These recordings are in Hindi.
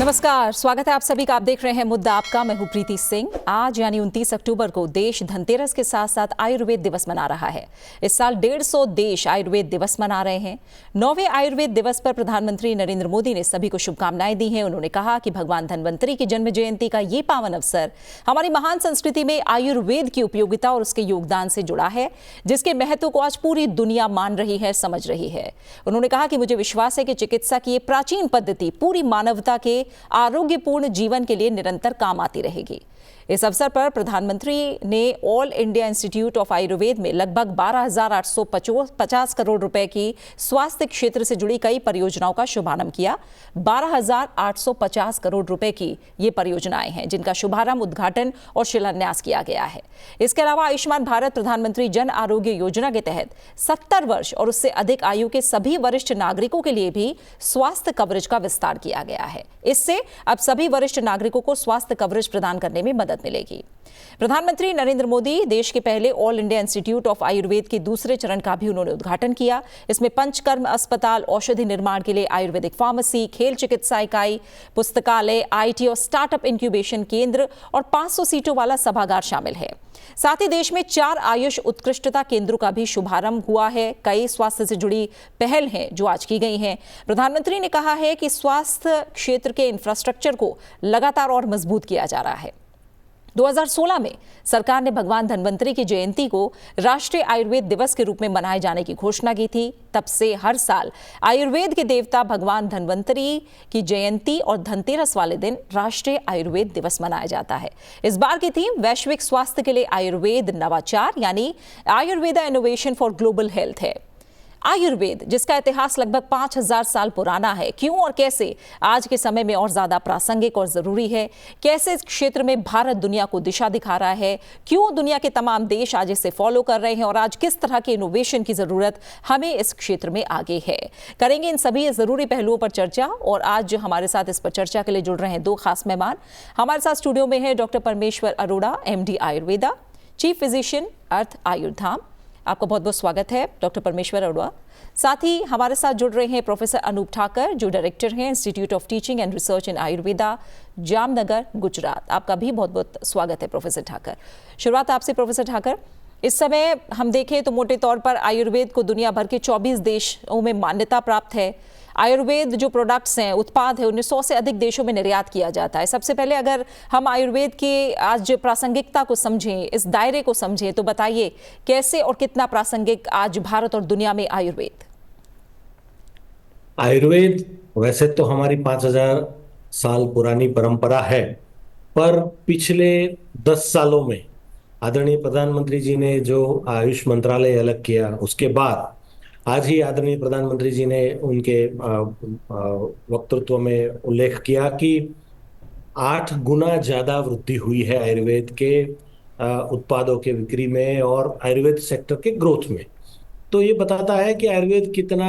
नमस्कार, स्वागत है आप सभी का। आप देख रहे हैं मुद्दा आपका। मैं हूं प्रीति सिंह। आज यानी 29 अक्टूबर को देश धनतेरस के साथ साथ आयुर्वेद दिवस मना रहा है। इस साल 150 देश आयुर्वेद दिवस मना रहे हैं। 9वें आयुर्वेद दिवस पर प्रधानमंत्री नरेंद्र मोदी ने सभी को शुभकामनाएं दी हैं। उन्होंने कहा कि भगवान धन्वंतरी की जन्म जयंती का ये पावन अवसर हमारी महान संस्कृति में आयुर्वेद की उपयोगिता और उसके योगदान से जुड़ा है, जिसके महत्व को आज पूरी दुनिया मान रही है, समझ रही है। उन्होंने कहा कि मुझे विश्वास है कि चिकित्सा की ये प्राचीन पद्धति पूरी मानवता के आरोग्यपूर्ण जीवन के लिए निरंतर काम आती रहेगी। इस अवसर पर प्रधानमंत्री ने all India institute of Ayurveda में लगभग 12,850 करोड़ रुपए की स्वास्थ्य क्षेत्र से जुड़ी कई परियोजनाओं का शुभारंभ किया। 12,850 करोड़ रुपए की ये परियोजनाएं हैं जिनका शुभारंभ, उद्घाटन और शिलान्यास किया गया है। इसके अलावा आयुष्मान भारत प्रधानमंत्री जन आरोग्य योजना के तहत 70 वर्ष और उससे अधिक आयु के सभी वरिष्ठ नागरिकों के लिए भी स्वास्थ्य कवरेज का विस्तार किया गया है। इससे अब सभी वरिष्ठ नागरिकों को स्वास्थ्य कवरेज प्रदान करने में मदद मिलेगी। प्रधानमंत्री नरेंद्र मोदी देश के पहले all India institute of Ayurveda के दूसरे चरण का भी उन्होंने उद्घाटन किया। इसमें पंचकर्म अस्पताल, औषधि निर्माण के लिए आयुर्वेदिक फार्मेसी, खेल चिकित्सा इकाई, पुस्तकालय, आईटी और स्टार्टअप इंक्यूबेशन केंद्र और 500 सीटों वाला सभागार शामिल है। साथ ही देश में 4 आयुष उत्कृष्टता केंद्रों का भी शुभारंभ हुआ है। कई स्वास्थ्य से जुड़ी पहल हैं जो आज की गई हैं। प्रधानमंत्री ने कहा है कि स्वास्थ्य क्षेत्र के इंफ्रास्ट्रक्चर को लगातार और मजबूत किया जा रहा है। 2016 में सरकार ने भगवान धन्वंतरी की जयंती को राष्ट्रीय आयुर्वेद दिवस के रूप में मनाए जाने की घोषणा की थी। तब से हर साल आयुर्वेद के देवता भगवान धन्वंतरी की जयंती और धनतेरस वाले दिन राष्ट्रीय आयुर्वेद दिवस मनाया जाता है। इस बार की थीम वैश्विक स्वास्थ्य के लिए आयुर्वेद नवाचार यानी Ayurveda innovation for global health है। आयुर्वेद, जिसका इतिहास लगभग 5000 साल पुराना है, क्यों और कैसे आज के समय में और ज्यादा प्रासंगिक और जरूरी है? कैसे इस क्षेत्र में भारत दुनिया को दिशा दिखा रहा है? क्यों दुनिया के तमाम देश आज इसे फॉलो कर रहे हैं और आज किस तरह के इनोवेशन की जरूरत हमें इस क्षेत्र में आगे है? करेंगे इन सभी जरूरी पहलुओं पर चर्चा। और आज हमारे साथ इस पर चर्चा के लिए जुड़ रहे हैं 2 खास मेहमान। हमारे साथ स्टूडियो में है doctor Parmeshwar Arora, MD Ayurveda, chief physician, Arth Ayurdham. आपका बहुत बहुत स्वागत है डॉक्टर परमेश्वर अरोड़ा। साथ ही हमारे साथ जुड़ रहे हैं प्रोफेसर अनूप ठाकर, जो डायरेक्टर हैं institute of teaching and research इन आयुर्वेदा, जामनगर, गुजरात। आपका भी बहुत बहुत स्वागत है प्रोफेसर ठाकर। शुरुआत आपसे प्रोफेसर ठाकर। इस समय हम देखें तो मोटे तौर पर आयुर्वेद को दुनिया भर के 24 देशों में मान्यता प्राप्त है। आयुर्वेद जो प्रोडक्ट्स हैं, उत्पाद है, उन्हें 100 से अधिक देशों में निर्यात किया जाता है। सबसे पहले अगर हम आयुर्वेद की आज प्रासंगिकता को समझें, इस दायरे को समझें, तो बताइए कैसे और कितना प्रासंगिक आज भारत और दुनिया में आयुर्वेद? आयुर्वेद वैसे तो हमारी 5000 साल पुरानी परंपरा है, पर पिछले 10 सालों में आदरणीय प्रधानमंत्री जी ने जो आयुष मंत्रालय अलग किया, उसके बाद आज ही आदरणीय प्रधानमंत्री जी ने उनके वक्तृत्व में उल्लेख किया कि 8 गुना ज्यादा वृद्धि हुई है आयुर्वेद के उत्पादों के बिक्री में और आयुर्वेद सेक्टर के ग्रोथ में। तो ये बताता है कि आयुर्वेद कितना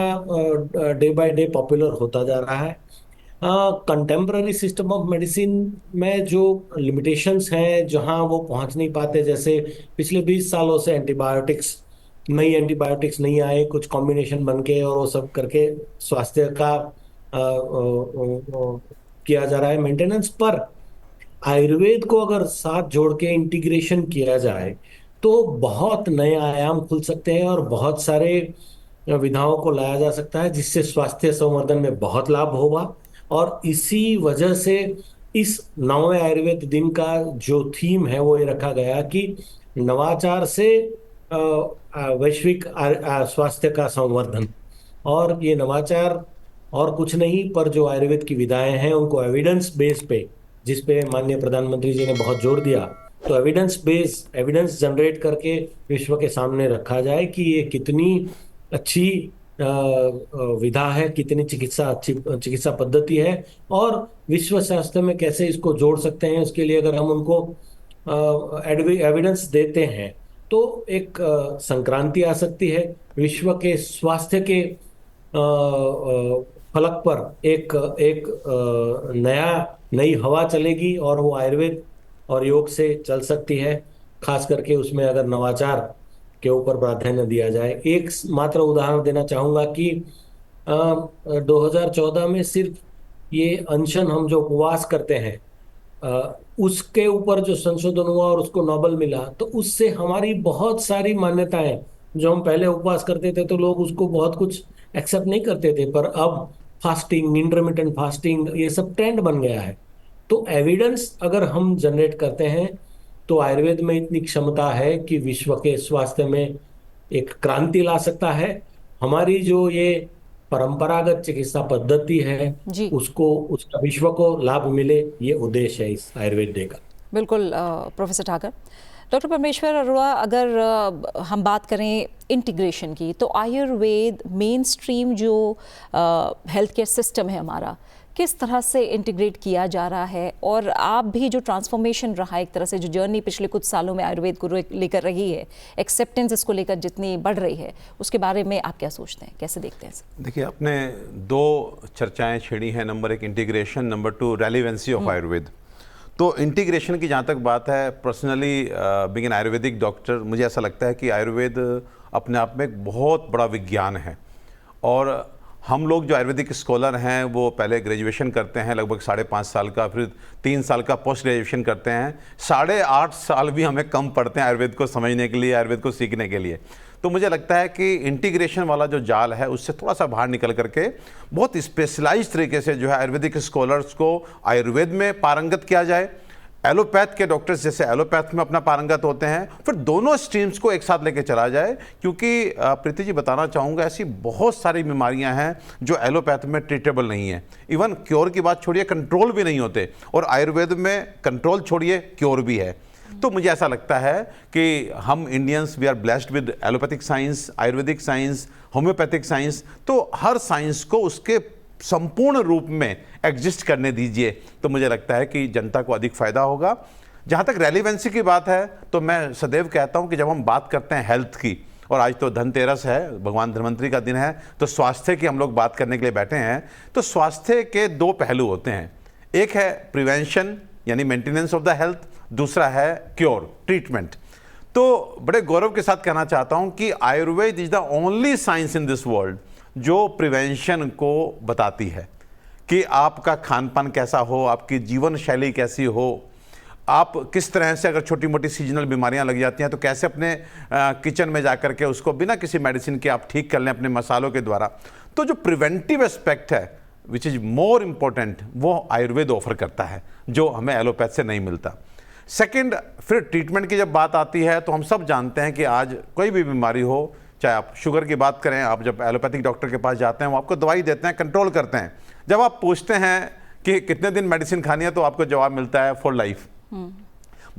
डे बाय डे पॉपुलर होता जा रहा है। कंटेम्प्ररी सिस्टम ऑफ मेडिसिन में जो लिमिटेशंस हैं, जहां वो पहुंच नहीं पाते, जैसे पिछले 20 सालों से नई एंटीबायोटिक्स नहीं आए, कुछ कॉम्बिनेशन बन के और वो सब करके स्वास्थ्य का किया जा रहा है मेंटेनेंस। पर आयुर्वेद को अगर साथ जोड़ के इंटीग्रेशन किया जाए तो बहुत नए आयाम खुल सकते हैं और बहुत सारे विधाओं को लाया जा सकता है, जिससे स्वास्थ्य संवर्धन में बहुत लाभ होगा। और इसी वजह से इस 9वें आयुर्वेद दिन का जो थीम है वो ये रखा गया कि नवाचार से वैश्विक स्वास्थ्य का संवर्धन। और ये नवाचार और कुछ नहीं, पर जो आयुर्वेद की विधाएं हैं उनको एविडेंस बेस पे, जिस पे माननीय प्रधानमंत्री जी ने बहुत जोर दिया, तो एविडेंस जनरेट करके विश्व के सामने रखा जाए कि ये कितनी अच्छी विधा है, कितनी अच्छी चिकित्सा पद्धति है और विश्व स्वास्थ्य में कैसे इसको जोड़ सकते हैं। उसके लिए अगर हम उनको एविडेंस देते हैं तो एक संक्रांति आ सकती है, विश्व के स्वास्थ्य के फलक पर एक नई हवा चलेगी और वो आयुर्वेद और योग से चल सकती है। खास करके उसमें अगर नवाचार के ऊपर प्राधान्य दिया जाए। एक मात्र उदाहरण देना चाहूंगा कि 2014 में सिर्फ ये अनशन, हम जो उपवास करते हैं, उसके ऊपर जो संशोधन हुआ और उसको नोबेल मिला, तो उससे हमारी बहुत सारी मान्यताएं, जो हम पहले उपवास करते थे तो लोग उसको बहुत कुछ एक्सेप्ट नहीं करते थे, पर अब फास्टिंग, इंटरमिटेंट फास्टिंग, ये सब ट्रेंड बन गया है। तो एविडेंस अगर हम जनरेट करते हैं, तो आयुर्वेद में इतनी क्षमता है कि विश्व के स्वास्थ्य में एक क्रांति ला सकता है। हमारी जो ये परंपरागत चिकित्सा पद्धति है, जी उसको, उसका विश्व को लाभ मिले, ये उद्देश्य है इस आयुर्वेद डे का। बिल्कुल प्रोफेसर ठाकर। डॉक्टर परमेश्वर अरोड़ा, अगर हम बात करें इंटीग्रेशन की, तो आयुर्वेद मेन स्ट्रीम जो हेल्थ केयर सिस्टम है हमारा, किस तरह से इंटीग्रेट किया जा रहा है, और आप भी जो ट्रांसफॉर्मेशन रहा है, एक तरह से जो जर्नी पिछले कुछ सालों में आयुर्वेद को लेकर रही है, एक्सेप्टेंस इसको लेकर जितनी बढ़ रही है, उसके बारे में आप क्या सोचते हैं, कैसे देखते हैं? देखिए, आपने दो चर्चाएं छेड़ी हैं। नंबर एक integration, number two relevancy of Ayurveda. तो इंटीग्रेशन की जहाँ तक बात है, personally being an Ayurvedic doctor, मुझे ऐसा लगता है कि आयुर्वेद अपने आप में एक बहुत बड़ा विज्ञान है। और हम लोग जो आयुर्वेदिक स्कॉलर हैं वो पहले ग्रेजुएशन करते हैं लगभग 5.5 साल का, फिर 3 साल का पोस्ट ग्रेजुएशन करते हैं। 8.5 साल भी हमें कम पड़ते हैं आयुर्वेद को समझने के लिए, आयुर्वेद को सीखने के लिए। तो मुझे लगता है कि इंटीग्रेशन वाला जो जाल है उससे थोड़ा सा बाहर निकल करके बहुत स्पेशलाइज्ड तरीके से जो है आयुर्वेदिक स्कॉलर्स को आयुर्वेद में पारंगत किया जाए। एलोपैथ के डॉक्टर्स जैसे एलोपैथ में अपना पारंगत होते हैं, फिर दोनों स्ट्रीम्स को एक साथ लेके चला जाए। क्योंकि प्रीति जी, बताना चाहूँगा, ऐसी बहुत सारी बीमारियां हैं जो एलोपैथ में ट्रीटेबल नहीं है। इवन क्योर की बात छोड़िए, कंट्रोल भी नहीं होते, और आयुर्वेद में कंट्रोल छोड़िए, क्योर भी है। तो मुझे ऐसा लगता है कि हम Indians, we are blessed with allopathic science, Ayurvedic science, homeopathic science. तो हर साइंस को उसके संपूर्ण रूप में एग्जिस्ट करने दीजिए, तो मुझे लगता है कि जनता को अधिक फायदा होगा। जहाँ तक रेलिवेंसी की बात है, तो मैं सदैव कहता हूँ कि जब हम बात करते हैं हेल्थ की, और आज तो धनतेरस है, भगवान धन्वंतरी का दिन है, तो स्वास्थ्य की हम लोग बात करने के लिए बैठे हैं। तो स्वास्थ्य के दो पहलू होते हैं, एक है प्रिवेंशन यानी मेंटेनेंस ऑफ द हेल्थ, दूसरा है क्योर, ट्रीटमेंट। तो बड़े गौरव के साथ कहना चाहता हूं कि Ayurveda is the only science in this world जो प्रिवेंशन को बताती है कि आपका खान पान कैसा हो, आपकी जीवन शैली कैसी हो, आप किस तरह से, अगर छोटी मोटी सीजनल बीमारियां लग जाती हैं तो कैसे अपने किचन में जाकर के उसको बिना किसी मेडिसिन के आप ठीक कर लें अपने मसालों के द्वारा। तो जो प्रिवेंटिव एस्पेक्ट है, विच इज़ मोर इम्पोर्टेंट, वो आयुर्वेद ऑफर करता है, जो हमें एलोपैथ से नहीं मिलता। सेकंड, फिर ट्रीटमेंट की जब बात आती है तो हम सब जानते हैं कि आज कोई भी बीमारी हो, चाहे आप शुगर की बात करें, आप जब एलोपैथिक डॉक्टर के पास जाते हैं वो आपको दवाई देते हैं, कंट्रोल करते हैं। जब आप पूछते हैं कि कितने दिन मेडिसिन खानी है, तो आपको जवाब मिलता है फॉर लाइफ।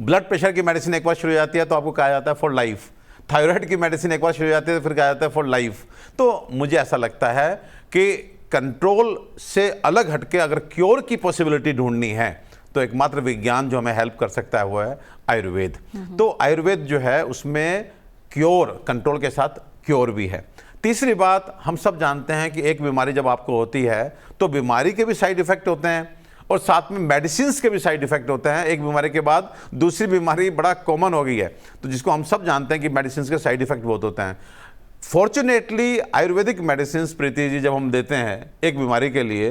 ब्लड प्रेशर की मेडिसिन एक बार शुरू हो जाती है तो आपको कहा जाता है फॉर लाइफ। थायराइड की मेडिसिन एक बार शुरू हो जाती है तो फिर कहा जाता है फॉर लाइफ। तो मुझे ऐसा लगता है कि कंट्रोल से अलग हटके अगर क्योर की पॉसिबिलिटी ढूंढनी है, तो एकमात्र विज्ञान जो हमें हेल्प कर सकता है वो है आयुर्वेद। तो आयुर्वेद जो है उसमें क्योर, कंट्रोल के साथ क्योर भी है। तीसरी बात, हम सब जानते हैं कि एक बीमारी जब आपको होती है तो बीमारी के भी साइड इफेक्ट होते हैं और साथ में मेडिसिन के भी साइड इफेक्ट होते हैं। एक बीमारी के बाद दूसरी बीमारी बड़ा कॉमन हो गई है, तो जिसको हम सब जानते हैं कि मेडिसिन के साइड इफेक्ट बहुत होते हैं। फॉर्चुनेटली आयुर्वेदिक मेडिसिन, प्रीति जी, जब हम देते हैं एक बीमारी के लिए,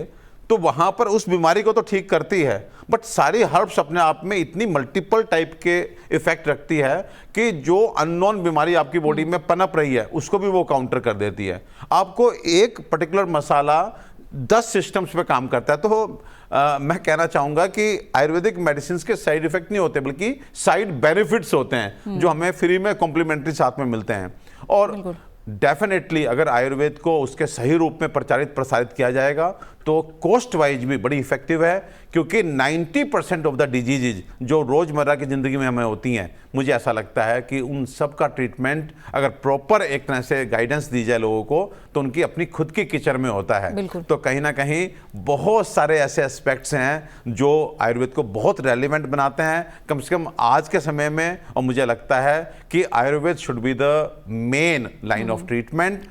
तो वहाँ पर उस बीमारी को तो ठीक करती है, बट सारी हर्ब्स अपने आप में इतनी मल्टीपल टाइप के इफेक्ट रखती है कि जो अननोन बीमारी आपकी बॉडी में पनप रही है उसको भी वो काउंटर कर देती है। आपको एक पर्टिकुलर मसाला 10 सिस्टम्स पे काम करता है। तो मैं कहना चाहूँगा कि आयुर्वेदिक मेडिसिन के साइड इफेक्ट नहीं होते, बल्कि साइड बेनिफिट्स होते हैं जो हमें फ्री में कॉम्प्लीमेंट्री साथ में मिलते हैं। और डेफिनेटली अगर आयुर्वेद को उसके सही रूप में प्रसारित किया जाएगा तो कॉस्ट वाइज भी बड़ी इफेक्टिव है, क्योंकि 90% ऑफ द डिजीजेज जो रोज़मर्रा की ज़िंदगी में हमें होती हैं, मुझे ऐसा लगता है कि उन सब का ट्रीटमेंट अगर प्रॉपर एक तरह से गाइडेंस दी जाए लोगों को, तो उनकी अपनी खुद की किचन में होता है। तो कहीं ना कहीं बहुत सारे ऐसे एस्पेक्ट्स हैं जो आयुर्वेद को बहुत रेलिवेंट बनाते हैं, कम से कम आज के समय में। और मुझे लगता है कि Ayurveda should be the main line of treatment.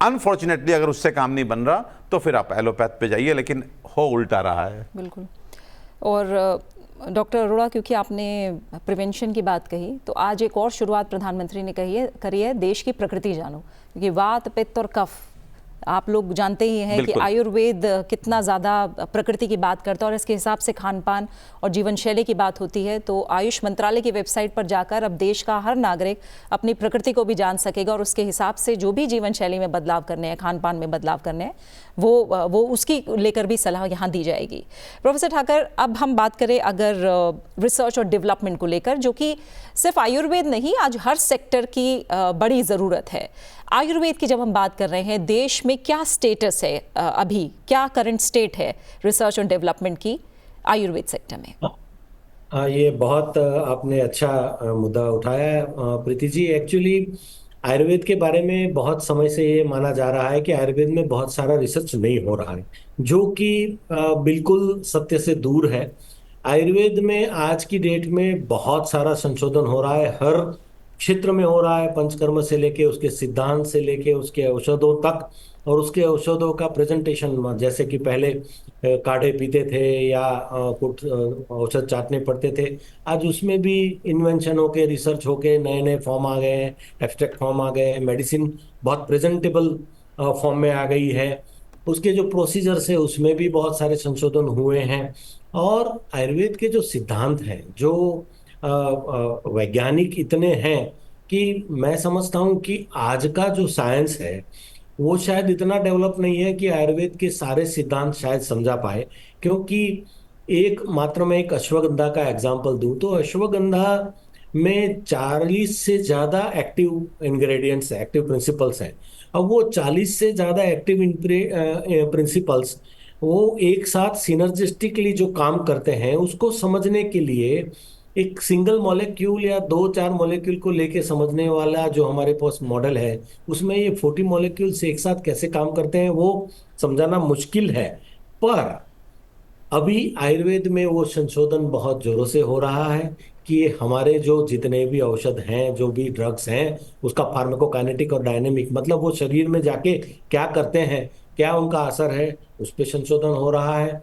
Unfortunately अगर उससे काम नहीं बन रहा तो फिर आप एलोपैथ पे जाइए, लेकिन हो उल्टा रहा है। बिल्कुल। और डॉक्टर अरोड़ा, क्योंकि आपने प्रिवेंशन की बात कही, तो आज एक और शुरुआत प्रधानमंत्री ने करी है, देश की प्रकृति जानो। क्योंकि वात, पित्त और कफ आप लोग जानते ही हैं कि बिल्कुल। आयुर्वेद कितना ज़्यादा प्रकृति की बात करता है और इसके हिसाब से खान पान और जीवन शैली की बात होती है। तो आयुष मंत्रालय की वेबसाइट पर जाकर अब देश का हर नागरिक अपनी प्रकृति को भी जान सकेगा और उसके हिसाब से जो भी जीवन शैली में बदलाव करने हैं, खान पान में बदलाव करने हैं, वो उसकी लेकर भी सलाह यहाँ दी जाएगी। प्रोफेसर ठाकर, अब हम बात करें अगर रिसर्च और डेवलपमेंट को लेकर, जो कि सिर्फ आयुर्वेद नहीं, आज हर सेक्टर की बड़ी ज़रूरत है। आयुर्वेद की जब हम बात कर रहे हैं, देश में क्या स्टेटस है अभी, क्या करंट स्टेट है रिसर्च और डेवलपमेंट की आयुर्वेद सेक्टर में? ये बहुत आपने अच्छा मुद्दा उठाया है प्रीति जी। एक्चुअली आयुर्वेद के बारे में बहुत समय से ये माना जा रहा है कि आयुर्वेद में बहुत सारा रिसर्च नहीं हो रहा है, जो कि बिल्कुल सत्य से दूर है। आयुर्वेद में आज की डेट में बहुत सारा संशोधन हो रहा है, हर क्षेत्र में हो रहा है, पंचकर्म से लेके उसके सिद्धांत से लेके उसके औषधों तक, और उसके औषधों का प्रेजेंटेशन, जैसे कि पहले काढ़े पीते थे या कुछ औषध चाटने पड़ते थे, आज उसमें भी इन्वेंशन होके, रिसर्च होके नए नए फॉर्म आ गए हैं, एब्स्ट्रैक्ट फॉर्म आ गए हैं, मेडिसिन बहुत प्रेजेंटेबल फॉर्म में आ गई है। उसके जो प्रोसीजर्स है उसमें भी बहुत सारे संशोधन हुए हैं। और आयुर्वेद के जो सिद्धांत हैं, जो वैज्ञानिक इतने हैं कि मैं समझता हूँ कि आज का जो साइंस है वो शायद इतना डेवलप नहीं है कि आयुर्वेद के सारे सिद्धांत शायद समझा पाए। क्योंकि एक मात्र मैं एक अश्वगंधा का एग्जांपल दूं तो अश्वगंधा में 40 से ज्यादा एक्टिव इंग्रेडिएंट्स है, एक्टिव प्रिंसिपल्स हैं। अब वो 40 से ज्यादा एक्टिव प्रिंसिपल्स वो एक साथ सिनर्जिस्टिकली जो काम करते हैं, उसको समझने के लिए एक सिंगल मॉलिक्यूल या दो चार मॉलिक्यूल को लेके समझने वाला जो हमारे पास मॉडल है, उसमें ये 40 मॉलिक्यूल्स एक साथ कैसे काम करते हैं वो समझाना मुश्किल है। पर अभी आयुर्वेद में वो संशोधन बहुत जोरों से हो रहा है कि हमारे जो जितने भी औषध हैं, जो भी ड्रग्स हैं, उसका फार्माकोकाइनेटिक और डायनेमिक, मतलब वो शरीर में जाके क्या करते हैं, क्या उनका असर है, उस पर संशोधन हो रहा है।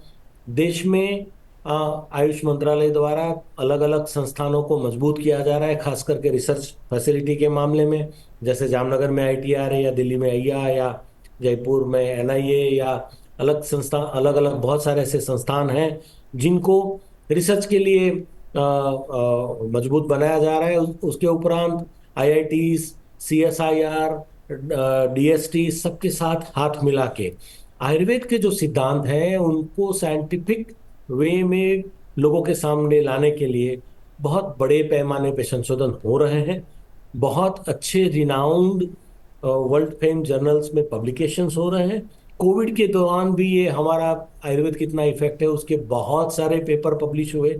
देश में आयुष मंत्रालय द्वारा अलग अलग संस्थानों को मजबूत किया जा रहा है, खास करके रिसर्च फैसिलिटी के मामले में। जैसे जामनगर में ITR है, या दिल्ली में AIIA, या जयपुर में NIA, या अलग संस्था, अलग अलग बहुत सारे ऐसे संस्थान हैं जिनको रिसर्च के लिए मजबूत बनाया जा रहा है। उसके उपरांत IITs, CSIR, DST सबके साथ हाथ मिला के आयुर्वेद के जो सिद्धांत हैं उनको साइंटिफिक वे में लोगों के सामने लाने के लिए बहुत बड़े पैमाने पे संशोधन हो रहे हैं। बहुत अच्छे रिनाउंड वर्ल्ड फेम जर्नल्स में पब्लिकेशंस हो रहे हैं। कोविड के दौरान भी ये हमारा आयुर्वेद कितना इफेक्ट है उसके बहुत सारे पेपर पब्लिश हुए।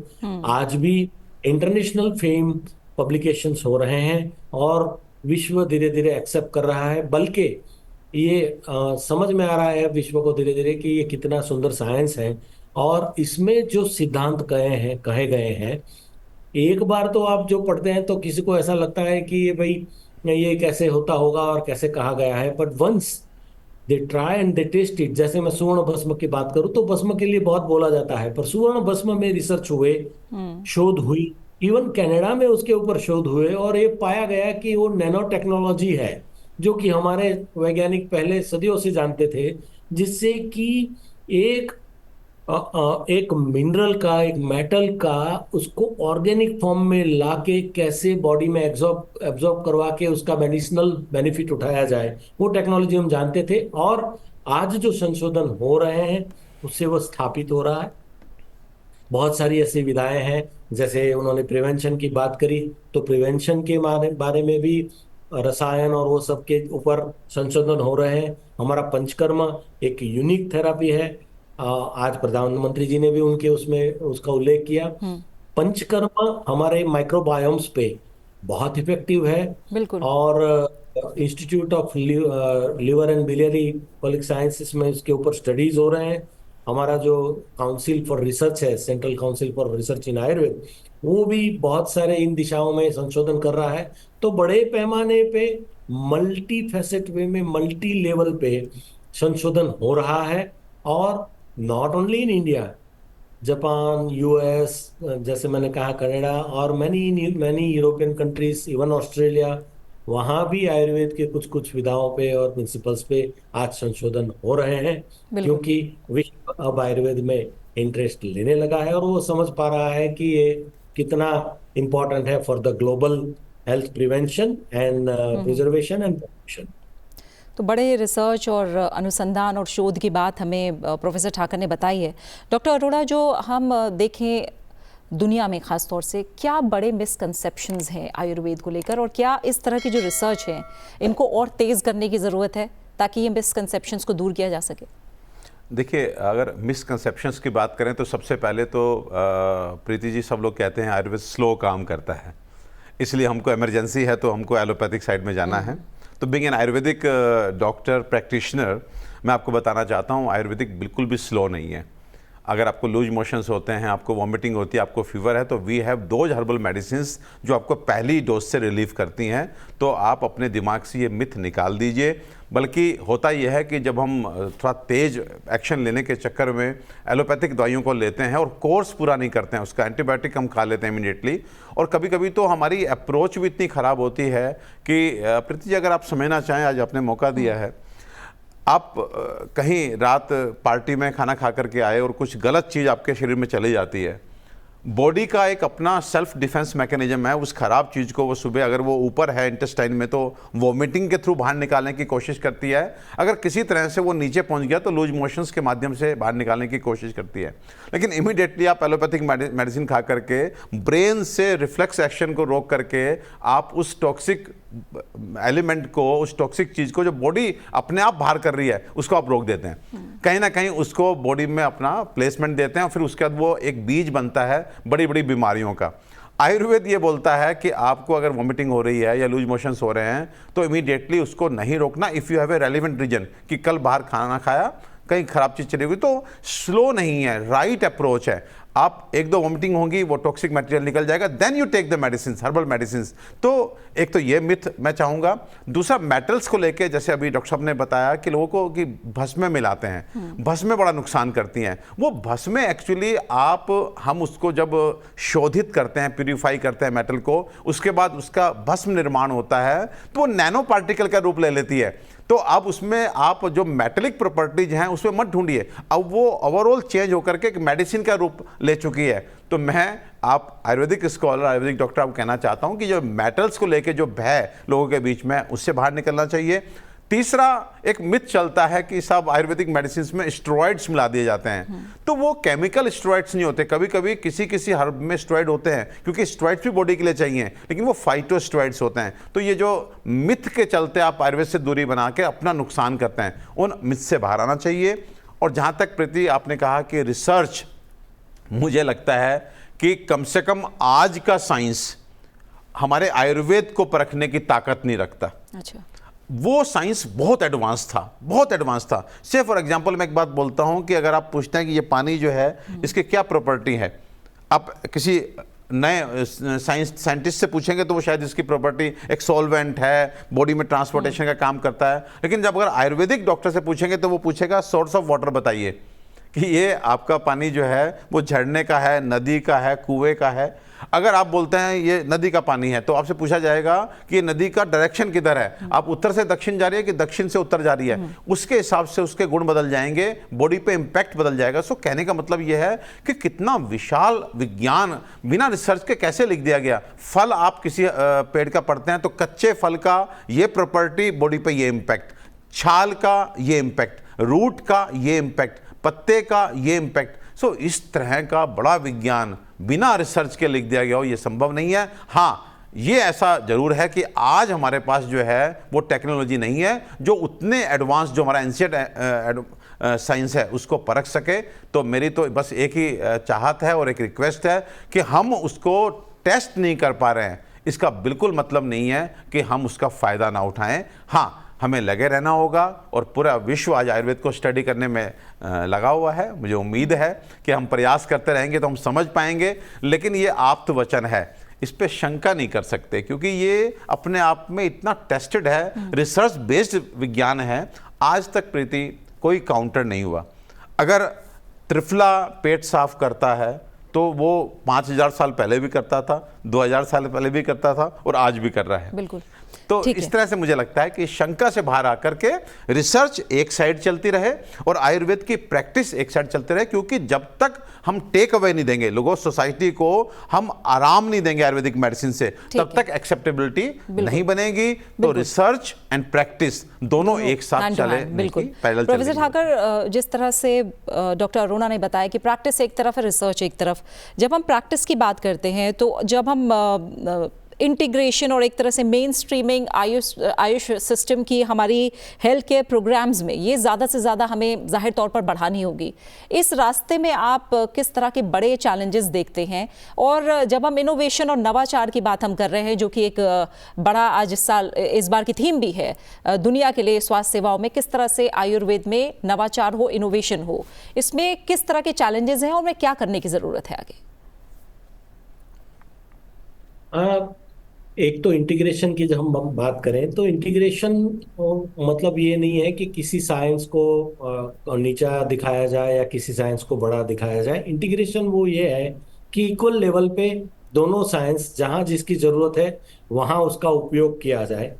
आज भी इंटरनेशनल फेम पब्लिकेशंस हो रहे हैं और विश्व धीरे धीरे एक्सेप्ट कर रहा है। बल्कि ये समझ में आ रहा है विश्व को धीरे धीरे कि ये कितना सुंदर साइंस है, और इसमें जो सिद्धांत कहे गए हैं, एक बार तो आप जो पढ़ते हैं तो किसी को ऐसा लगता है कि ये भाई ये कैसे होता होगा और कैसे कहा गया है, but once they try and they test it. जैसे मैं सुवर्ण भस्म की बात करूं तो भस्म के लिए बहुत बोला जाता है, पर सुवर्ण भस्म में रिसर्च हुए, शोध हुई, इवन कनाडा में उसके ऊपर शोध हुए, और ये पाया गया कि वो नैनो टेक्नोलॉजी है जो कि हमारे वैज्ञानिक पहले सदियों से जानते थे, जिससे कि एक एक मिनरल का, एक मेटल का, उसको ऑर्गेनिक फॉर्म में लाके कैसे बॉडी में एब्जॉर्ब करवा के उसका मेडिसिनल बेनिफिट उठाया जाए, वो टेक्नोलॉजी हम जानते थे। और आज जो संशोधन हो रहे हैं उससे वो स्थापित हो रहा है। बहुत सारी ऐसी विधाएं हैं, जैसे उन्होंने प्रिवेंशन की बात करी, तो प्रिवेंशन के बारे में भी रसायन और वो सब के ऊपर संशोधन हो रहे हैं। हमारा पंचकर्म एक यूनिक थेरापी है। आज प्रधानमंत्री जी ने भी उनके उसमें उसका उल्लेख किया। पंचकर्म हमारे माइक्रोबायोम्स पे बहुत इफेक्टिव है। बिल्कुल। और institute of liver and biliary colic sciences में इसके ऊपर स्टडीज हो रहे हैं। हमारा जो काउंसिल फॉर रिसर्च है, सेंट्रल काउंसिल फॉर रिसर्च इन आयुर्वेद, वो भी बहुत सारे इन दिशाओं में संशोधन कर रहा है। तो बड़े पैमाने पे, मल्टी फैसेट वे में, मल्टी लेवल पे संशोधन हो रहा है। और not only in India, Japan, US, जैसे मैंने कहा कनाडा, और many European countries, even Australia, वहां भी आयुर्वेद के कुछ कुछ विधाओं पे और प्रिंसिपल्स पे आज संशोधन हो रहे हैं, बिल्कुल। क्योंकि विश्व अब आयुर्वेद में इंटरेस्ट लेने लगा है और वो समझ पा रहा है कि ये कितना इम्पोर्टेंट है for the global health prevention and preservation and protection. तो बड़े रिसर्च और अनुसंधान और शोध की बात हमें प्रोफेसर ठाकर ने बताई है। डॉक्टर अरोड़ा, जो हम देखें दुनिया में ख़ास तौर से क्या बड़े मिसकंसेप्शंस हैं आयुर्वेद को लेकर, और क्या इस तरह की जो रिसर्च है इनको और तेज़ करने की ज़रूरत है ताकि ये मिसकंसेप्शंस को दूर किया जा सके? देखिए, अगर मिसकंसेप्शंस की बात करें तो सबसे पहले तो प्रीति जी, सब लोग कहते हैं आयुर्वेद स्लो काम करता है, इसलिए हमको इमरजेंसी है तो हमको एलोपैथिक साइड में जाना है। तो being an Ayurvedic doctor practitioner, मैं आपको बताना चाहता हूँ आयुर्वेदिक बिल्कुल भी स्लो नहीं है। अगर आपको लूज मोशंस होते हैं, आपको वॉमिटिंग होती है, आपको फीवर है, तो we have those herbal medicines जो आपको पहली डोज से रिलीफ करती हैं। तो आप अपने दिमाग से ये मिथ निकाल दीजिए। बल्कि होता यह है कि जब हम थोड़ा तेज एक्शन लेने के चक्कर में एलोपैथिक दवाइयों को लेते हैं और कोर्स पूरा नहीं करते हैं उसका, एंटीबायोटिक हम खा लेते हैं इमीडिएटली, और कभी कभी तो हमारी अप्रोच भी इतनी ख़राब होती है कि प्रीति जी, अगर आप समझना चाहें, आज आपने मौका दिया है, आप कहीं रात पार्टी में खाना खा करके आए और कुछ गलत चीज़ आपके शरीर में चली जाती है, बॉडी का एक अपना सेल्फ डिफेंस मैकेनिज्म है, उस खराब चीज़ को वो सुबह अगर वो ऊपर है इंटेस्टाइन में तो वोमिटिंग के थ्रू बाहर निकालने की कोशिश करती है। अगर किसी तरह से वो नीचे पहुंच गया तो लूज मोशंस के माध्यम से बाहर निकालने की कोशिश करती है। लेकिन इमीडिएटली आप एलोपैथिक मेडिसिन खा करके ब्रेन से रिफ्लेक्स एक्शन को रोक करके आप उस टॉक्सिक एलिमेंट को, उस टॉक्सिक चीज़ को जो बॉडी अपने आप बाहर कर रही है, उसको आप रोक देते हैं, कहीं ना कहीं उसको बॉडी में अपना प्लेसमेंट देते हैं, और फिर उसके बाद वो एक बीज बनता है बड़ी बड़ी बीमारियों का। आयुर्वेद ये बोलता है कि आपको अगर वॉमिटिंग हो रही है या लूज मोशंस हो रहे हैं तो इमीडिएटली उसको नहीं रोकना। If you have a relevant reason कि कल बाहर खाना खाया, कहीं खराब चीज़ चली गई, तो स्लो नहीं है, राइट अप्रोच है। आप एक दो वॉमिटिंग होंगी, वो टॉक्सिक मटेरियल निकल जाएगा, then you take the medicine, herbal medicine. तो एक तो ये मिथ मैं चाहूँगा। दूसरा, मेटल्स को लेके, जैसे अभी डॉक्टर साहब ने बताया कि लोगों को कि भस्म मिलाते हैं, भस्म बड़ा नुकसान करती हैं। वो भस्म एक्चुअली हम उसको जब शोधित करते हैं, प्यूरिफाई करते हैं मेटल को, उसके बाद उसका भस्म निर्माण होता है तो वो नैनो पार्टिकल का रूप ले लेती है। तो अब उसमें आप जो मेटेलिक प्रॉपर्टीज हैं उसमें मत ढूंढिए, अब वो ओवरऑल चेंज होकर के एक मेडिसिन का रूप ले चुकी है। तो मैं आप आयुर्वेदिक स्कॉलर, आयुर्वेदिक डॉक्टर, आपको कहना चाहता हूं कि जो मेटल्स को लेके जो भय लोगों के बीच में, उससे बाहर निकलना चाहिए। तीसरा, एक मिथ चलता है कि सब आयुर्वेदिक मेडिसिन में स्टेरॉइड्स मिला दिए जाते हैं, तो वो केमिकल स्टेरॉइड्स नहीं होते। कभी कभी किसी हर्ब में स्टेरॉइड होते हैं, क्योंकि स्टेरॉइड्स भी बॉडी के लिए चाहिए, लेकिन वो फाइटोस्टेरॉइड्स होते हैं। तो ये जो मिथ के चलते आप आयुर्वेद से दूरी बना के अपना नुकसान करते हैं, उन मिथ से बाहर आना चाहिए। और जहाँ तक प्रीति आपने कहा कि रिसर्च, मुझे लगता है कि कम से कम आज का साइंस हमारे आयुर्वेद को परखने की ताकत नहीं रखता। अच्छा, वो साइंस बहुत एडवांस था, बहुत एडवांस था। से फॉर एग्जांपल मैं एक बात बोलता हूं कि अगर आप पूछते हैं कि ये पानी जो है इसके क्या प्रॉपर्टी है, आप किसी नए साइंटिस्ट से पूछेंगे तो वो शायद इसकी प्रॉपर्टी एक सॉल्वेंट है, बॉडी में ट्रांसपोर्टेशन का काम करता है। लेकिन जब अगर आयुर्वेदिक डॉक्टर से पूछेंगे तो वो पूछेगा सोर्स ऑफ वाटर बताइए, कि ये आपका पानी जो है वो झरने का है, नदी का है, कुएं का है। अगर आप बोलते हैं ये नदी का पानी है तो आपसे पूछा जाएगा कि ये नदी का डायरेक्शन किधर है, आप उत्तर से दक्षिण जा रही है कि दक्षिण से उत्तर जा रही है, उसके हिसाब से उसके गुण बदल जाएंगे, बॉडी पे इंपैक्ट बदल जाएगा। सो कहने का मतलब यह है कि कितना विशाल विज्ञान बिना रिसर्च के कैसे लिख दिया गया। फल आप किसी पेड़ का पढ़ते हैं तो कच्चे फल का ये प्रॉपर्टी, बॉडी पे ये इंपैक्ट, छाल का ये इंपैक्ट, रूट का ये इंपैक्ट, पत्ते का ये इंपैक्ट। सो इस तरह का बड़ा विज्ञान बिना रिसर्च के लिख दिया गया हो, ये संभव नहीं है। हाँ, ये ऐसा जरूर है कि आज हमारे पास जो है वो टेक्नोलॉजी नहीं है जो उतने एडवांस, जो हमारा एंशिएंट साइंस है उसको परख सके। तो मेरी तो बस एक ही चाहत है और एक रिक्वेस्ट है कि हम उसको टेस्ट नहीं कर पा रहे हैं, इसका बिल्कुल मतलब नहीं है कि हम उसका फ़ायदा ना उठाएं। हाँ, हमें लगे रहना होगा, और पूरा विश्व आज आयुर्वेद को स्टडी करने में लगा हुआ है। मुझे उम्मीद है कि हम प्रयास करते रहेंगे तो हम समझ पाएंगे। लेकिन ये आप्त वचन है, इस पे शंका नहीं कर सकते, क्योंकि ये अपने आप में इतना टेस्टेड है, रिसर्च बेस्ड विज्ञान है। आज तक प्रीति कोई काउंटर नहीं हुआ। अगर त्रिफला पेट साफ करता है तो वो 5000 साल पहले भी करता था, 2000 साल पहले भी करता था और आज भी कर रहा है। बिल्कुल। तो ठीक इस है। तरह से मुझे लगता है कि शंका से बाहर आकर के रिसर्च एक साइड चलती रहे और आयुर्वेद की प्रैक्टिस एक साइड चलती रहे, क्योंकि जब तक हम टेक अवे नहीं देंगे लोगों, सोसाइटी को हम आराम नहीं देंगे आयुर्वेदिक मेडिसिन से, तब तक एक्सेप्टेबिलिटी नहीं बनेगी। तो रिसर्च एंड प्रैक्टिस दोनों एक साथ चले, बिल्कुल। पैरेलल प्रोफेसर चलेंगे। ठाकर, जिस तरह से डॉक्टर अरोड़ा ने बताया कि प्रैक्टिस एक तरफ है, रिसर्च एक तरफ, जब हम प्रैक्टिस की बात करते हैं तो जब हम इंटीग्रेशन और एक तरह से मेन स्ट्रीमिंग आयुष सिस्टम की हमारी हेल्थ केयर प्रोग्राम्स में ये ज़्यादा से ज़्यादा हमें जाहिर तौर पर बढ़ानी होगी। इस रास्ते में आप किस तरह के बड़े चैलेंजेस देखते हैं? और जब हम इनोवेशन और नवाचार की बात हम कर रहे हैं, जो कि एक बड़ा आज इस बार की थीम भी है दुनिया के लिए स्वास्थ्य सेवाओं में, किस तरह से आयुर्वेद में नवाचार हो, इनोवेशन हो, इसमें किस तरह के चैलेंजेस हैं और में क्या करने की ज़रूरत है आगे? एक तो इंटीग्रेशन की जब हम बात करें तो इंटीग्रेशन मतलब ये नहीं है कि किसी साइंस को नीचा दिखाया जाए या किसी साइंस को बड़ा दिखाया जाए। इंटीग्रेशन वो ये है कि इक्वल लेवल पे दोनों साइंस जहां जिसकी जरूरत है वहां उसका उपयोग किया जाए।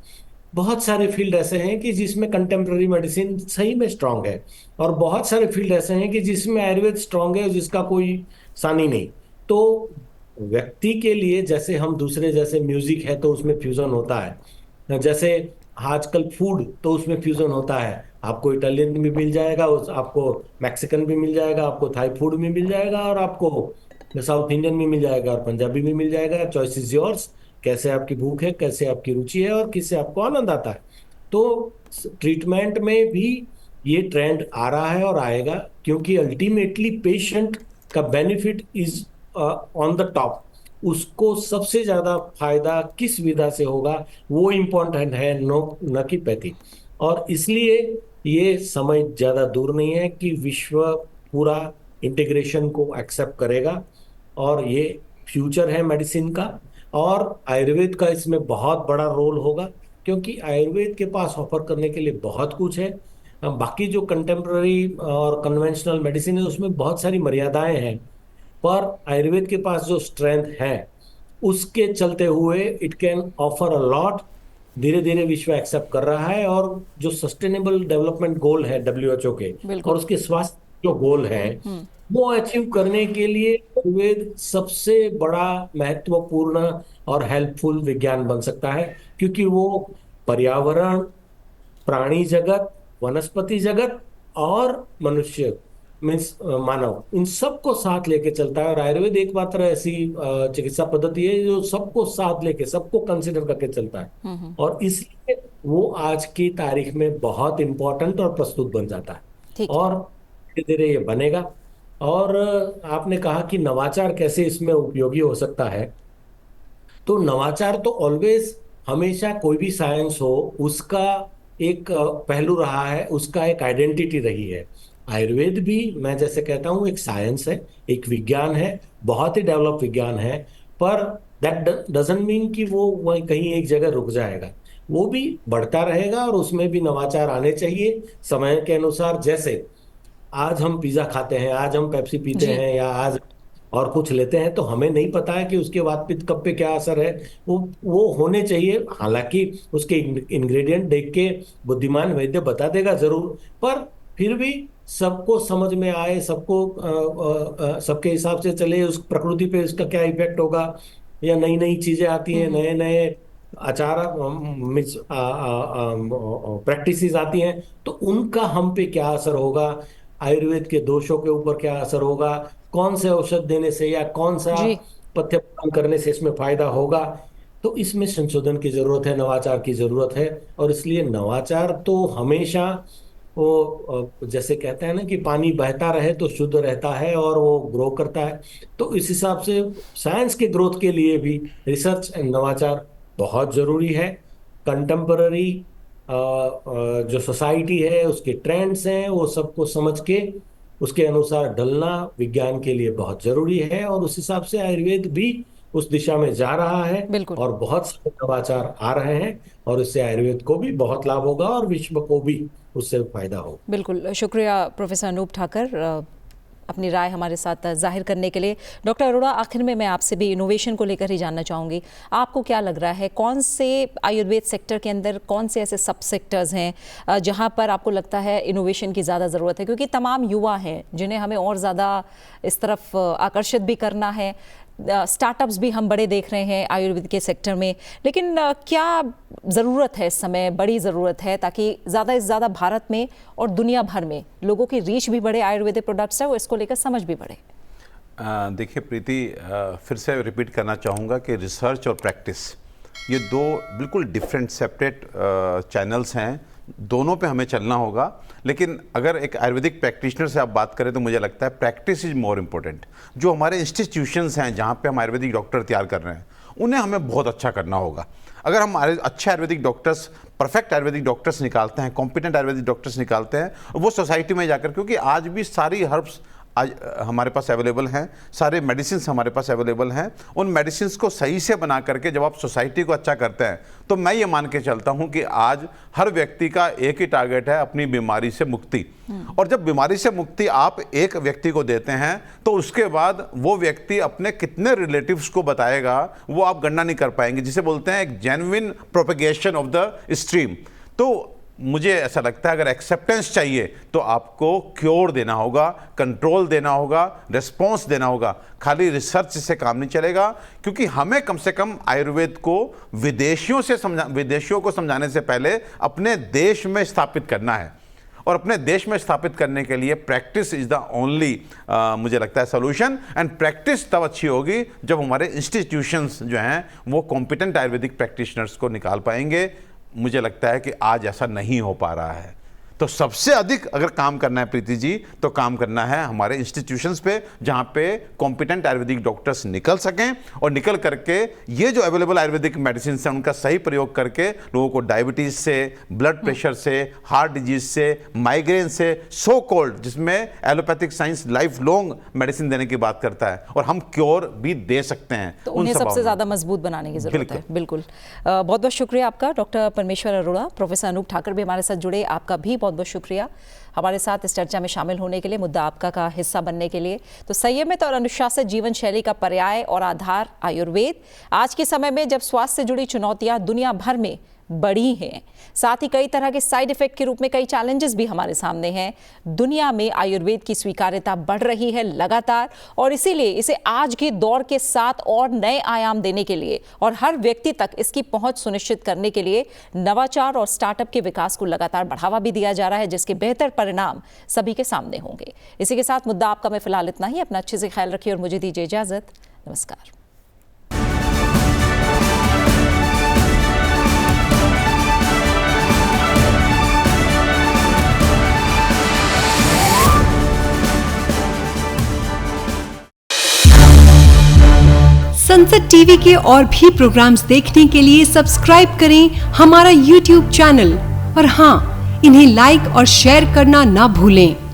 बहुत सारे फील्ड ऐसे हैं कि जिसमें कंटेम्प्रेरी मेडिसिन सही में स्ट्रांग है और बहुत सारे फील्ड ऐसे हैं कि जिसमें आयुर्वेद स्ट्रांग है, जिसका कोई सानी नहीं। तो व्यक्ति के लिए जैसे हम दूसरे, जैसे म्यूजिक है तो उसमें फ्यूजन होता है, जैसे आजकल फूड तो उसमें फ्यूजन होता है। आपको इटालियन भी मिल जाएगा, आपको मैक्सिकन भी मिल जाएगा, आपको थाई फूड भी मिल जाएगा और आपको साउथ इंडियन भी मिल जाएगा और पंजाबी भी मिल जाएगा। चॉइस इज योर्स, कैसे आपकी भूख है, कैसे आपकी रुचि है और किससे आपको आनंद आता है। तो ट्रीटमेंट में भी ये ट्रेंड आ रहा है और आएगा, क्योंकि अल्टीमेटली पेशेंट का benefit is on the top. उसको सबसे ज्यादा फायदा किस विधा से होगा वो इम्पोर्टेंट है, न कि पैथी। और इसलिए ये समय ज्यादा दूर नहीं है कि विश्व पूरा इंटीग्रेशन को एक्सेप्ट करेगा और ये फ्यूचर है मेडिसिन का। और आयुर्वेद का इसमें बहुत बड़ा रोल होगा, क्योंकि आयुर्वेद के पास ऑफर करने के लिए बहुत कुछ है। बाकी जो कंटेम्प्ररी और कन्वेंशनल मेडिसिन है उसमें बहुत सारी मर्यादाएं हैं, पर आयुर्वेद के पास जो स्ट्रेंथ है उसके चलते हुए it can offer a lot. धीरे धीरे विश्व एक्सेप्ट कर रहा है और जो सस्टेनेबल डेवलपमेंट गोल है WHO के बिल्कुल। और उसके स्वास्थ्य जो गोल है वो अचीव करने के लिए आयुर्वेद सबसे बड़ा महत्वपूर्ण और हेल्पफुल विज्ञान बन सकता है, क्योंकि वो पर्यावरण, प्राणी जगत, वनस्पति जगत और मनुष्य मीन्स मानव, इन सबको साथ लेके चलता है। और आयुर्वेद एकमात्र ऐसी चिकित्सा पद्धति है जो सबको साथ लेके, सबको कंसिडर करके चलता है और इसलिए वो आज की तारीख में बहुत इंपॉर्टेंट और प्रस्तुत बन जाता है ठीक है। और धीरे धीरे ये बनेगा। और आपने कहा कि नवाचार कैसे इसमें उपयोगी हो सकता है, तो नवाचार तो ऑलवेज, हमेशा कोई भी साइंस हो उसका एक पहलू रहा है, उसका एक आइडेंटिटी रही है। आयुर्वेद भी, मैं जैसे कहता हूँ, एक साइंस है, एक विज्ञान है, बहुत ही डेवलप विज्ञान है, पर दैट डजंट मीन कि वो वहीं कहीं एक जगह रुक जाएगा। वो भी बढ़ता रहेगा और उसमें भी नवाचार आने चाहिए समय के अनुसार। जैसे आज हम पिज्जा खाते हैं, आज हम पेप्सी पीते जी। हैं या आज और कुछ लेते हैं, तो हमें नहीं पता है कि उसके बाद पित्त कप पे क्या असर है। वो होने चाहिए, हालांकि उसके इंग्रेडिएंट देख के बुद्धिमान वैद्य बता देगा जरूर, पर फिर भी सबको समझ में आए, सबके हिसाब से चले, उस प्रकृति पे इसका क्या इफेक्ट होगा, या नई नई चीजें आती हैं, नए नए आचार प्रैक्टिसेस आती हैं, तो उनका हम पे क्या असर होगा, आयुर्वेद के दोषों के ऊपर क्या असर होगा, कौन से औषध देने से या कौन सा जी। पथ्य पान करने से इसमें फायदा होगा। तो इसमें संशोधन की जरूरत है, नवाचार की जरूरत है। और इसलिए नवाचार तो हमेशा वो जैसे कहते हैं ना कि पानी बहता रहे तो शुद्ध रहता है और वो ग्रो करता है। तो इस हिसाब से साइंस के ग्रोथ के लिए भी रिसर्च एंड नवाचार बहुत जरूरी है। कंटेम्पररी जो सोसाइटी है, उसके ट्रेंड्स हैं, वो सबको समझ के उसके अनुसार ढलना विज्ञान के लिए बहुत जरूरी है। और उस हिसाब से आयुर्वेद भी उस दिशा में जा रहा है बिल्कुल। और बहुत सारे नवाचार आ रहे हैं और इससे आयुर्वेद को भी बहुत लाभ होगा और विश्व को भी उससे फायदा होगा। बिल्कुल, शुक्रिया प्रोफेसर अनूप ठाकर। अपनी राय हमारे साथ जाहिर करने के लिए। डॉक्टर अरोड़ा, आखिर में मैं आपसे भी इनोवेशन को लेकर ही जानना चाहूँगी, आपको क्या लग रहा है कौन से आयुर्वेद सेक्टर के अंदर कौन से ऐसे सब सेक्टर्स हैं जहाँ पर आपको लगता है इनोवेशन की ज़्यादा ज़रूरत है? क्योंकि तमाम युवा हैं जिन्हें हमें और ज़्यादा इस तरफ आकर्षित भी करना है, स्टार्टअप्स भी हम बड़े देख रहे हैं आयुर्वेद के सेक्टर में, लेकिन क्या ज़रूरत है इस समय, बड़ी ज़रूरत है ताकि ज़्यादा से ज़्यादा भारत में और दुनिया भर में लोगों की रीच भी बढ़े, आयुर्वेदिक प्रोडक्ट्स है वो इसको लेकर समझ भी बढ़े? देखिए प्रीति, फिर से रिपीट करना चाहूँगा कि रिसर्च और प्रैक्टिस ये दो बिल्कुल डिफरेंट सेपरेट चैनल्स हैं, दोनों पे हमें चलना होगा। लेकिन अगर एक आयुर्वेदिक प्रैक्टिशनर से आप बात करें तो मुझे लगता है प्रैक्टिस इज मोर इम्पोर्टेंट। जो हमारे इंस्टीट्यूशंस हैं जहाँ पे हम आयुर्वेदिक डॉक्टर तैयार कर रहे हैं उन्हें हमें बहुत अच्छा करना होगा। अगर हम अच्छे Ayurvedic doctors, perfect Ayurvedic doctors निकालते हैं, कॉम्पिटेंट आयुर्वेदिक डॉक्टर्स निकालते हैं, वो सोसाइटी में जाकर, क्योंकि आज भी सारी हर्ब्स आज हमारे पास अवेलेबल हैं, सारे मेडिसिन हमारे पास अवेलेबल हैं, उन मेडिसिन को सही से बना करके जब आप सोसाइटी को अच्छा करते हैं तो मैं ये मान के चलता हूं कि आज हर व्यक्ति का एक ही टारगेट है, अपनी बीमारी से मुक्ति। और जब बीमारी से मुक्ति आप एक व्यक्ति को देते हैं तो उसके बाद वो व्यक्ति अपने कितने रिलेटिव्स को बताएगा वो आप गणना नहीं कर पाएंगे, जिसे बोलते हैं एक genuine propagation of the stream. तो मुझे ऐसा लगता है अगर एक्सेप्टेंस चाहिए तो आपको क्योर देना होगा, कंट्रोल देना होगा, रिस्पॉन्स देना होगा। खाली रिसर्च से काम नहीं चलेगा, क्योंकि हमें कम से कम आयुर्वेद को विदेशियों को समझाने से पहले अपने देश में स्थापित करना है। और अपने देश में स्थापित करने के लिए प्रैक्टिस इज द ओनली मुझे लगता है सोल्यूशन। एंड प्रैक्टिस तब अच्छी होगी जब हमारे इंस्टीट्यूशंस जो हैं वो कॉम्पिटेंट आयुर्वेदिक प्रैक्टिशनर्स को निकाल पाएंगे। मुझे लगता है कि आज ऐसा नहीं हो पा रहा है। तो सबसे अधिक अगर काम करना है प्रीति जी, तो काम करना है हमारे इंस्टीट्यूशंस पे, जहां पे कॉम्पिटेंट आयुर्वेदिक डॉक्टर्स निकल सकें और निकल करके ये जो अवेलेबल आयुर्वेदिक मेडिसिन है उनका सही प्रयोग करके लोगों को डायबिटीज से, ब्लड प्रेशर से, हार्ट डिजीज से, माइग्रेन से, सो कॉल्ड, जिसमें allopathic science life long medicine देने की बात करता है और हम क्योर भी दे सकते हैं, तो उन्हें सबसे ज्यादा मजबूत बनाने की जरूरत है। बिल्कुल, बहुत बहुत शुक्रिया आपका डॉक्टर परमेश्वर अरोड़ा। प्रोफेसर अनूप ठाकर भी हमारे साथ जुड़े, आपका भी बहुत बहुत शुक्रिया हमारे साथ इस चर्चा में शामिल होने के लिए, मुद्दा आपका का हिस्सा बनने के लिए। तो संयमित और अनुशासित जीवन शैली का पर्याय और आधार आयुर्वेद। आज के समय में जब स्वास्थ्य से जुड़ी चुनौतियां दुनिया भर में बड़ी हैं, साथ ही कई तरह के साइड इफेक्ट के रूप में कई चैलेंजेस भी हमारे सामने हैं, दुनिया में आयुर्वेद की स्वीकार्यता बढ़ रही है लगातार, और इसीलिए इसे आज के दौर के साथ और नए आयाम देने के लिए और हर व्यक्ति तक इसकी पहुंच सुनिश्चित करने के लिए नवाचार और स्टार्टअप के विकास को लगातार बढ़ावा भी दिया जा रहा है, जिसके बेहतर परिणाम सभी के सामने होंगे। इसी के साथ मुद्दा आपका मैं फिलहाल इतना ही। अपना अच्छे से ख्याल रखिए और मुझे दीजिए इजाजत। नमस्कार। संसद टीवी के और भी प्रोग्राम्स देखने के लिए सब्सक्राइब करें हमारा YouTube चैनल और हाँ, इन्हें लाइक और शेयर करना ना भूलें।